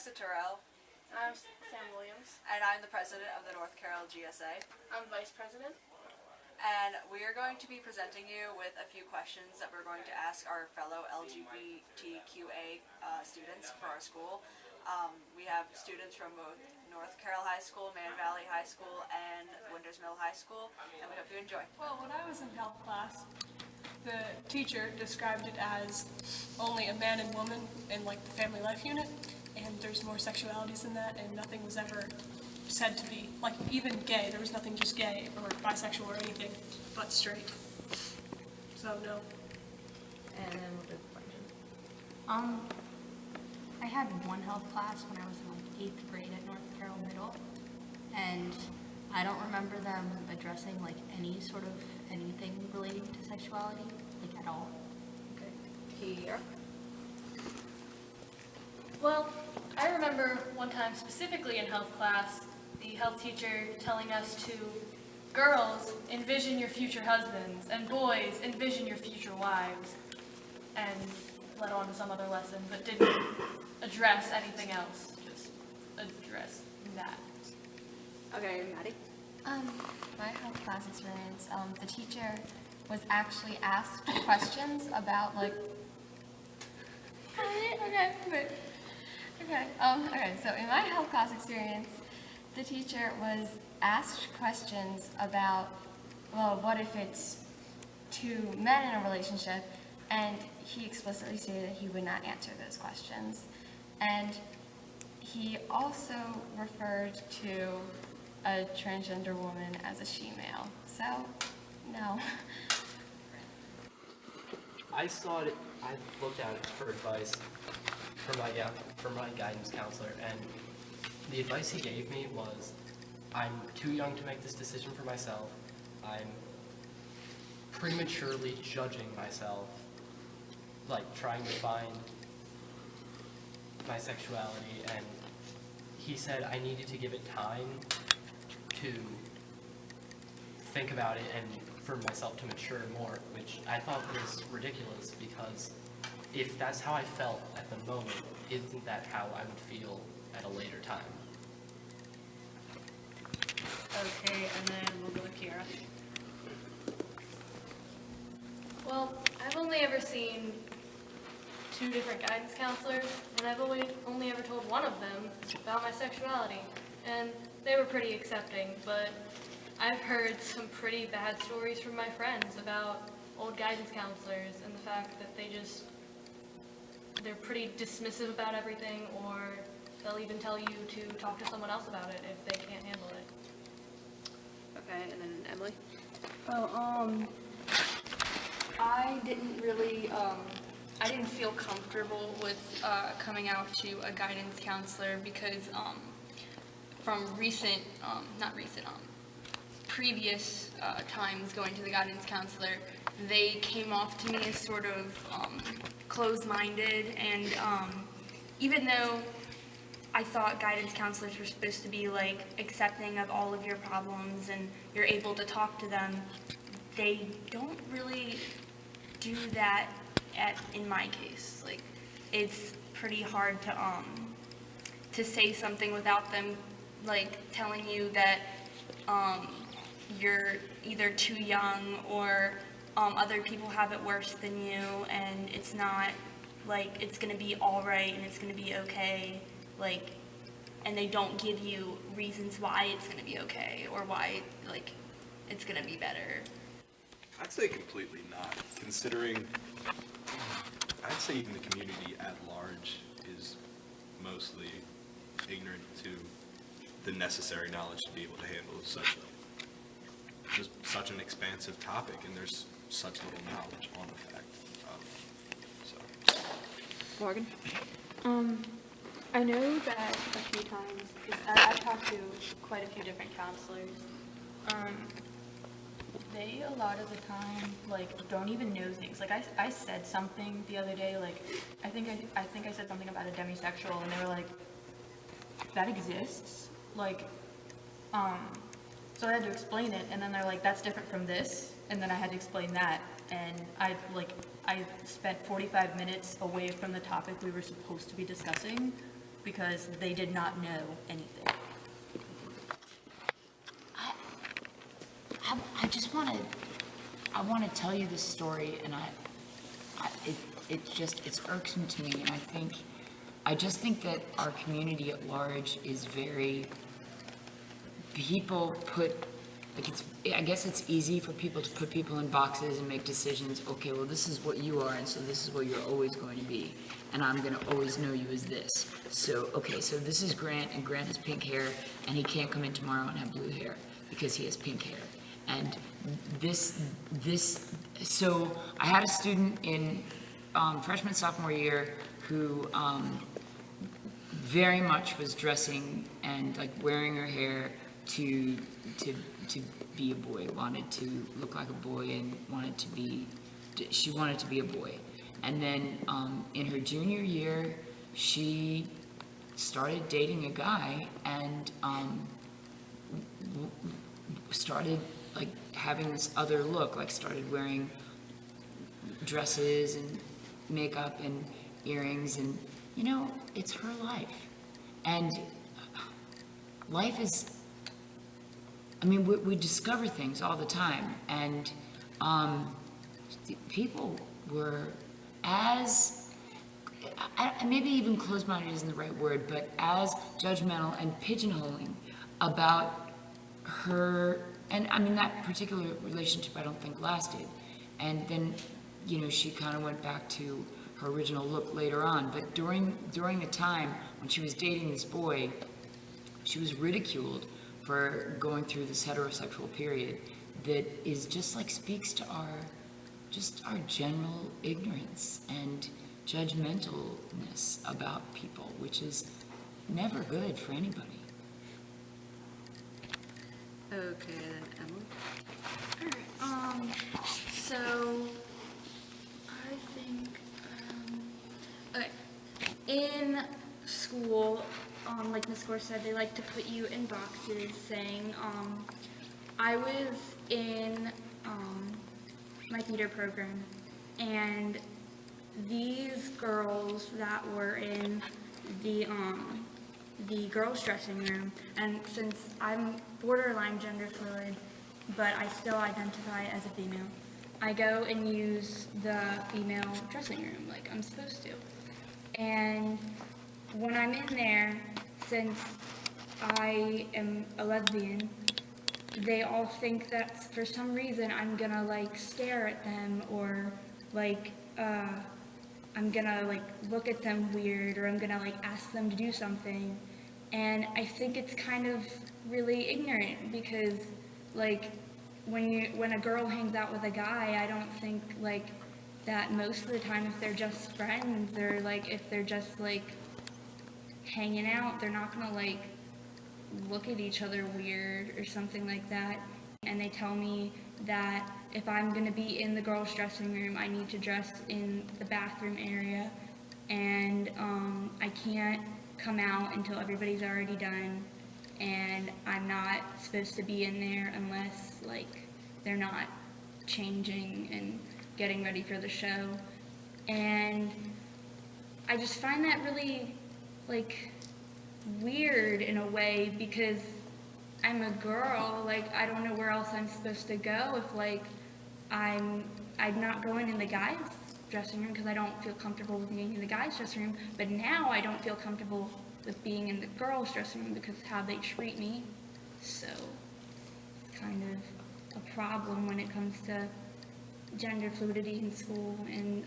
Alexa Terrell, I'm Sam Williams. and I'm the president of the North Carroll GSA. I'm vice president. And we are going to be presenting you with a few questions that we're going to ask our fellow LGBTQA students for our school. We have students from both North Carroll High School, Man Valley High School, and Winters Mill High School, and we hope you enjoy. Well, when I was in health class, the teacher described it as only a man and woman in like the family life unit, and there's more sexualities than that, and nothing was ever said to be, like, even gay. There was nothing just gay or bisexual or anything but straight. So, no. And then we'll do the question. I had one health class when I was in like 8th grade at North Carroll Middle, and I don't remember them addressing like any sort of anything relating to sexuality, like at all. Okay. Here. Well, I remember one time specifically in health class, the health teacher telling us to, girls, envision your future husbands, and boys, envision your future wives, and led on to some other lesson, but didn't address anything else, just address that. Okay, Maddie. My health class experience, the teacher was actually asked questions about like. Okay. So in my health class experience, the teacher was asked questions about, well, what if it's two men in a relationship, and he explicitly stated that he would not answer those questions, and he also referred to a transgender woman as a she-male. So, no. I looked at it for advice from my guidance counselor, and the advice he gave me was, I'm too young to make this decision for myself. I'm prematurely judging myself, like trying to find my sexuality, and he said I needed to give it time to think about it and for myself to mature more, which I thought was ridiculous, because if that's how I felt at the moment, isn't that how I would feel at a later time? Okay, and then we'll go with Kiara. Well, I've only ever seen 2 different guidance counselors, and I've only ever told one of them about my sexuality, and they were pretty accepting, but I've heard some pretty bad stories from my friends about old guidance counselors and the fact that they're pretty dismissive about everything, or they'll even tell you to talk to someone else about it if they can't handle it. Okay, and then Emily. I didn't really, I didn't feel comfortable with coming out to a guidance counselor because from previous times going to the guidance counselor, they came off to me as sort of closed-minded, and even though I thought guidance counselors were supposed to be like accepting of all of your problems and you're able to talk to them, they don't really do that in my case. Like, it's pretty hard to say something without them like telling you that you're either too young or other people have it worse than you, and it's not like it's gonna be all right and it's gonna be okay, like, and they don't give you reasons why it's gonna be okay or why like it's gonna be better. I'd say completely not, considering I'd say even the community at large is mostly ignorant to the necessary knowledge to be able to handle such an expansive topic, and there's such little knowledge on the fact. Morgan. I know that a few times, I've talked to quite a few different counselors. They a lot of the time like don't even know things. Like I said something the other day, like I think I said something about a demisexual, and they were like, that exists? Like, so I had to explain it, and then they're like, that's different from this, and then I had to explain that, and I spent 45 minutes away from the topic we were supposed to be discussing because they did not know anything. I just want to, I want to tell you this story, and it's irksome to me, and I just think that our community at large is very, people put, like I guess it's easy for people to put people in boxes and make decisions. Okay, well, this is what you are, and so this is what you're always going to be, and I'm going to always know you as this. So, okay, so this is Grant, and Grant has pink hair, and he can't come in tomorrow and have blue hair because he has pink hair. And so I had a student in freshman, sophomore year who very much was dressing and like wearing her hair to be a boy, wanted to look like a boy and she wanted to be a boy. And then in her junior year, she started dating a guy and started like having this other look, like started wearing dresses and makeup and earrings, and you know, it's her life. And life is, I mean, we discover things all the time, and people were as, maybe even closed-minded isn't the right word, but as judgmental and pigeonholing about her. And I mean, that particular relationship I don't think lasted. And then, you know, she kind of went back to her original look later on. But during the time when she was dating this boy, she was ridiculed for going through this heterosexual period that is just like speaks to our general ignorance and judgmentalness about people, which is never good for anybody. Okay, then Emily. Alright, so I think, okay, in school, like Ms. Gore said, they like to put you in boxes saying, I was in, my theater program, and these girls that were in the girls' dressing room, and since I'm borderline gender fluid, but I still identify as a female, I go and use the female dressing room like I'm supposed to. And when I'm in there, since I am a lesbian, they all think that for some reason I'm gonna like stare at them, or like I'm gonna like look at them weird, or I'm gonna like ask them to do something. And I think it's kind of really ignorant, because like when a girl hangs out with a guy, I don't think like that most of the time, if they're just friends, or like if they're just like hanging out, they're not gonna like look at each other weird or something like that. And they tell me that if I'm gonna be in the girls' dressing room, I need to dress in the bathroom area, and I can't come out until everybody's already done, and I'm not supposed to be in there unless like they're not changing and getting ready for the show. And I just find that really like weird in a way, because I'm a girl, like I don't know where else I'm supposed to go if like I'm not going in the guys' dressing room because I don't feel comfortable with being in the guys' dressing room, but now I don't feel comfortable with being in the girls' dressing room because of how they treat me. So it's kind of a problem when it comes to gender fluidity in school and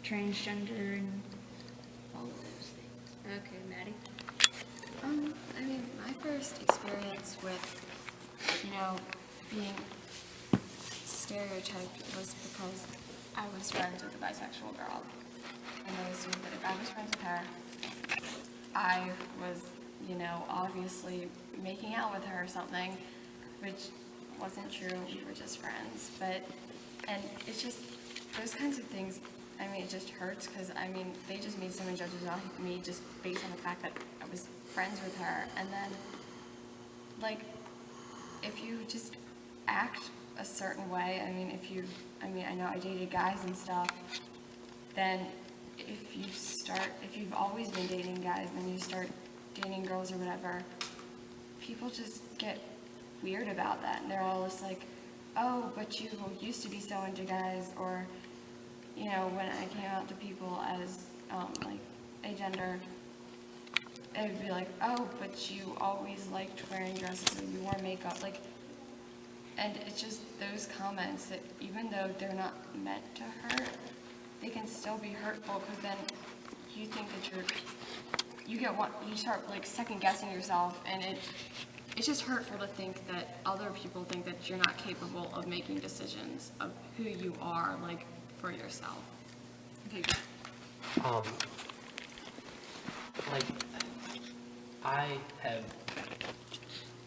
transgender and all of those things. Okay, Maddie. I mean, my first experience with, being stereotyped was because I was friends with a bisexual girl. And I assumed that if I was friends with her, I was, obviously making out with her or something, which wasn't true. We were just friends. And it's just, those kinds of things, it just hurts because, they just made someone judges me just based on the fact that I was friends with her. And then, if you just act a certain way, I know I dated guys and stuff, then if you've always been dating guys and then you start dating girls or whatever, people just get weird about that. And they're all just like, oh, but you used to be so into guys, or, you know, when I came out to people as, like, agender, it would be like, oh, but you always liked wearing dresses and you wore makeup, like, and it's just those comments that even though they're not meant to hurt, they can still be hurtful, because then you think that you start like second guessing yourself, and it's just hurtful to think that other people think that you're not capable of making decisions of who you are, like, for yourself. Okay, go. Like, I have,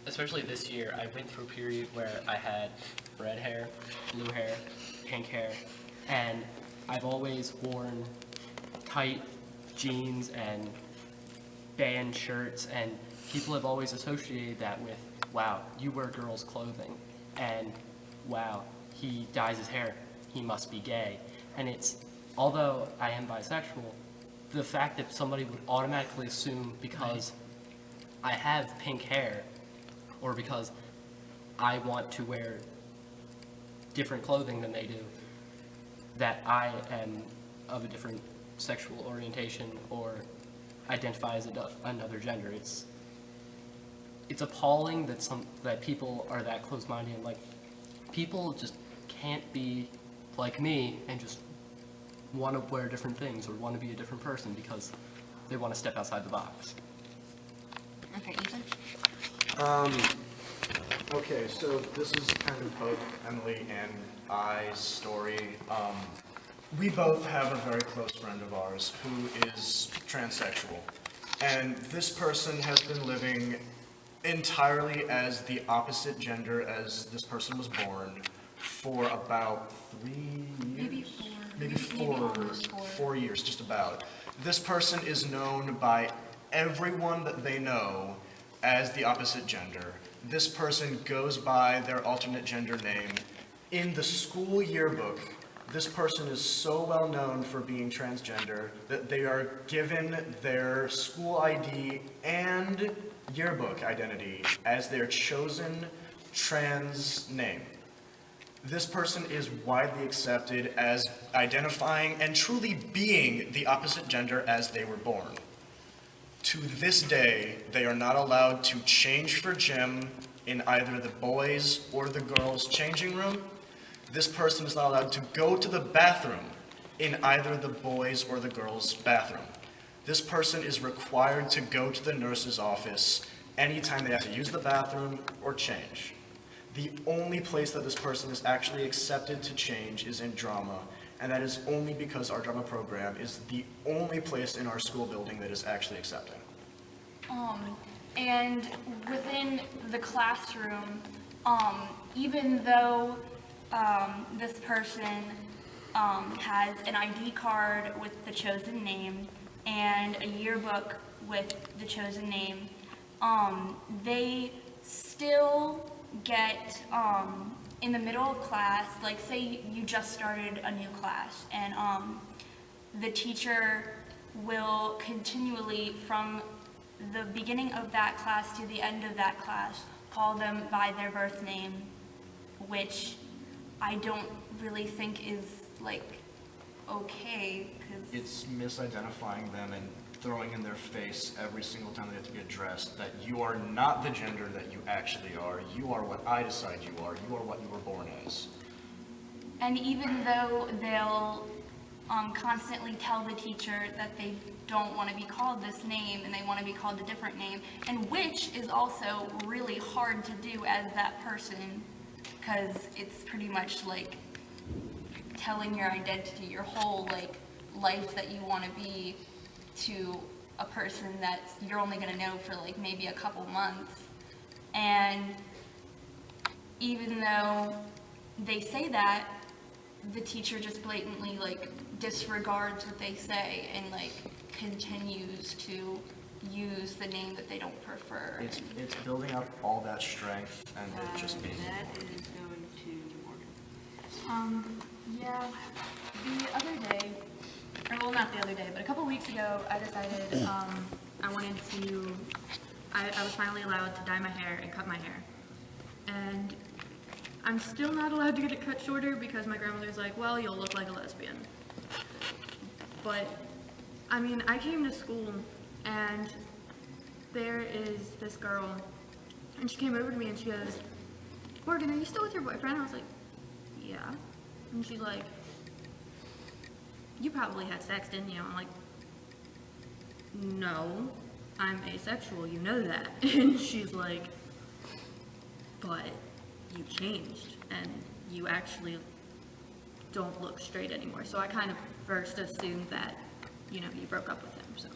especially this year, I went through a period where I had red hair, blue hair, pink hair, and I've always worn tight jeans and band shirts, and people have always associated that with, wow, you wear girls' clothing, and wow, he dyes his hair, he must be gay. And it's, although I am bisexual, the fact that somebody would automatically assume because I have pink hair, or because I want to wear different clothing than they do, that I am of a different sexual orientation or identify as another gender. It's appalling that people are that close-minded, and like, people just can't be like me and just want to wear different things or want to be a different person because they want to step outside the box. Okay, Ethan? Okay, so this is kind of both Emily and I's story. We both have a very close friend of ours who is transsexual. And this person has been living entirely as the opposite gender as this person was born for about 3 years? Maybe four years, just about. This person is known by everyone that they know as the opposite gender. This person goes by their alternate gender name. In the school yearbook, this person is so well known for being transgender that they are given their school ID and yearbook identity as their chosen trans name. This person is widely accepted as identifying and truly being the opposite gender as they were born. To this day, they are not allowed to change for gym in either the boys' or the girls' changing room. This person is not allowed to go to the bathroom in either the boys' or the girls' bathroom. This person is required to go to the nurse's office anytime they have to use the bathroom or change. The only place that this person is actually accepted to change is in drama, and that is only because our drama program is the only place in our school building that is actually accepting. And within the classroom, even though this person has an ID card with the chosen name and a yearbook with the chosen name, they still get, in the middle of class, like say you just started a new class, and the teacher will continually, from the beginning of that class to the end of that class, call them by their birth name, which I don't really think is, like, okay, because... It's misidentifying them and throwing in their face every single time they have to be addressed that you are not the gender that you actually are. You are what I decide you are. You are what you were born as. And even though they'll constantly tell the teacher that they don't want to be called this name and they want to be called a different name, and which is also really hard to do as that person, because it's pretty much like telling your identity, your whole like life that you want to be, to a person that you're only going to know for like maybe a couple months. And even though they say that, the teacher just blatantly like disregards what they say and like continues to use the name that they don't prefer. It's building up all that strength and it just being... That is going to Morgan. Yeah, the other day, or well, not the other day, but a couple weeks ago, I decided I wanted to, I was finally allowed to dye my hair and cut my hair. And I'm still not allowed to get it cut shorter because my grandmother's like, well, you'll look like a lesbian. But, I mean, I came to school and there is this girl, and she came over to me and she goes, Morgan, are you still with your boyfriend? I was like, yeah. And she's like, you probably had sex, didn't you? I'm like, no, I'm asexual, you know that. And she's like, but you changed and you actually don't look straight anymore. So I kind of first assumed that, you know, you broke up with him, so.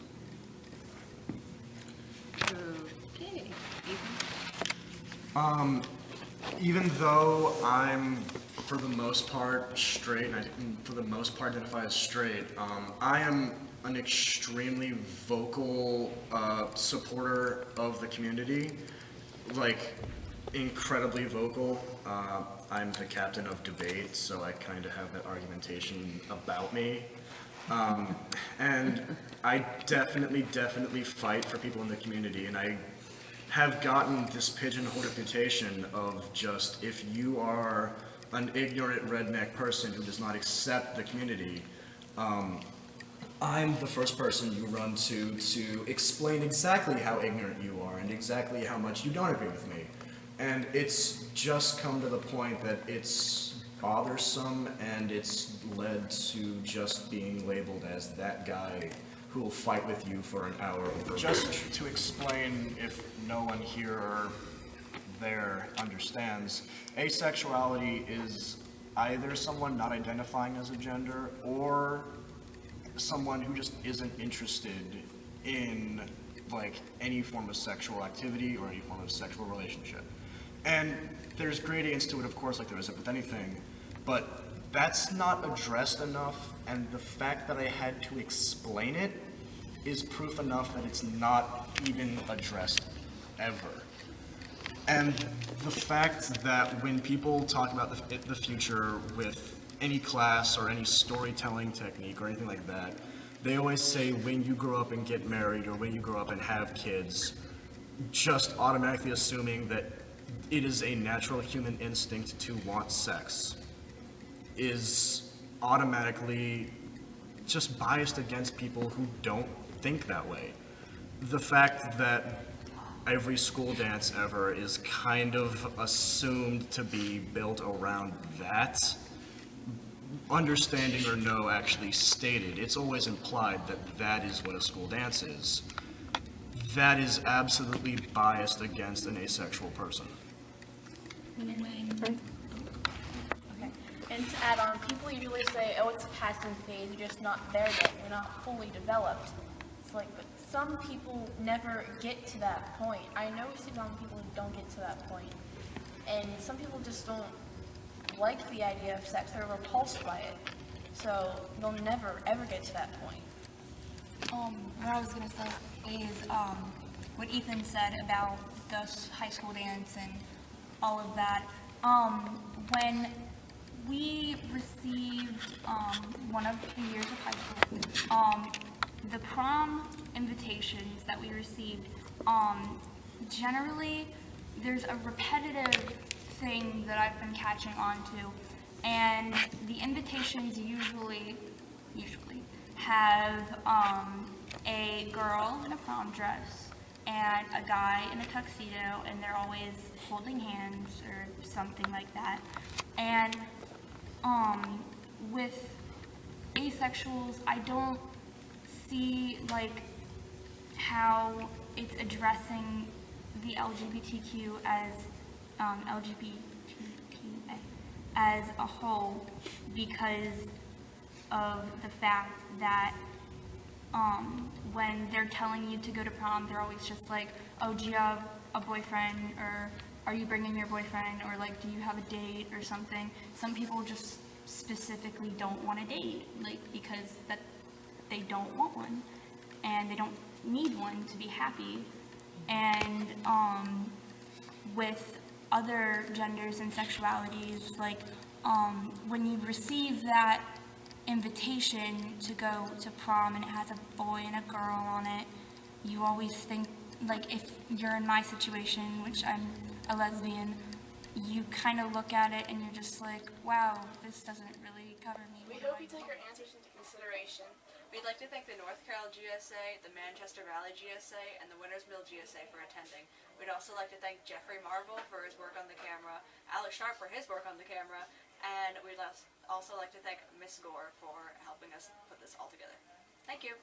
Okay. Even though I'm, for the most part, straight, and I for the most part identify as straight, I am an extremely vocal supporter of the community, like incredibly vocal. I'm the captain of debate, so I kind of have that argumentation about me. And I definitely fight for people in the community, and I have gotten this pigeonhole reputation of just, if you are an ignorant redneck person who does not accept the community, I'm the first person you run to explain exactly how ignorant you are and exactly how much you don't agree with me. And it's just come to the point that it's bothersome, and it's led to just being labeled as that guy who will fight with you for an hour over. Just to explain, if no one here or there understands, asexuality is either someone not identifying as a gender or someone who just isn't interested in like any form of sexual activity or any form of sexual relationship. And there's gradients to it, of course, like there is with anything, but that's not addressed enough, and the fact that I had to explain it is proof enough that it's not even addressed ever. And the fact that when people talk about the future with any class or any storytelling technique or anything like that, they always say when you grow up and get married or when you grow up and have kids, just automatically assuming that it is a natural human instinct to want sex is automatically just biased against people who don't think that way. The fact that every school dance ever is kind of assumed to be built around that, understanding or no actually stated, it's always implied that that is what a school dance is. That is absolutely biased against an asexual person. Okay. And to add on, people usually say, oh, it's a passing phase, you're just not there yet, you're not fully developed. It's like, but some people never get to that point. I know some people who don't get to that point. And some people just don't like the idea of sex, they're repulsed by it. So they'll never, ever get to that point. What I was going to say is what Ethan said about the high school dance and all of that. When we received one of the years of high school, the prom invitations that we received, generally there's a repetitive thing that I've been catching on to, and the invitations usually have a girl in a prom dress and a guy in a tuxedo, and they're always holding hands or something like that. And with asexuals, I don't see like how it's addressing the LGBTQ as LGBTQA as a whole, because of the fact that when they're telling you to go to prom, they're always just like, oh, do you have a boyfriend, or are you bringing your boyfriend, or like, do you have a date or something? Some people just specifically don't want a date, like, because that they don't want one, and they don't need one to be happy. And with other genders and sexualities, like when you receive that invitation to go to prom and it has a boy and a girl on it, you always think, like, if you're in my situation, which I'm a lesbian, you kind of look at it and you're just like, wow, this doesn't really cover me. We hope you take our answers into consideration. We'd like to thank the North Carroll GSA, the Manchester Valley GSA, and the Winners Mill GSA for attending. We'd also like to thank Jeffrey Marvel for his work on the camera, Alex Sharp for his work on the camera, and we'd also like to thank Miss Gore for helping us put this all together. Thank you.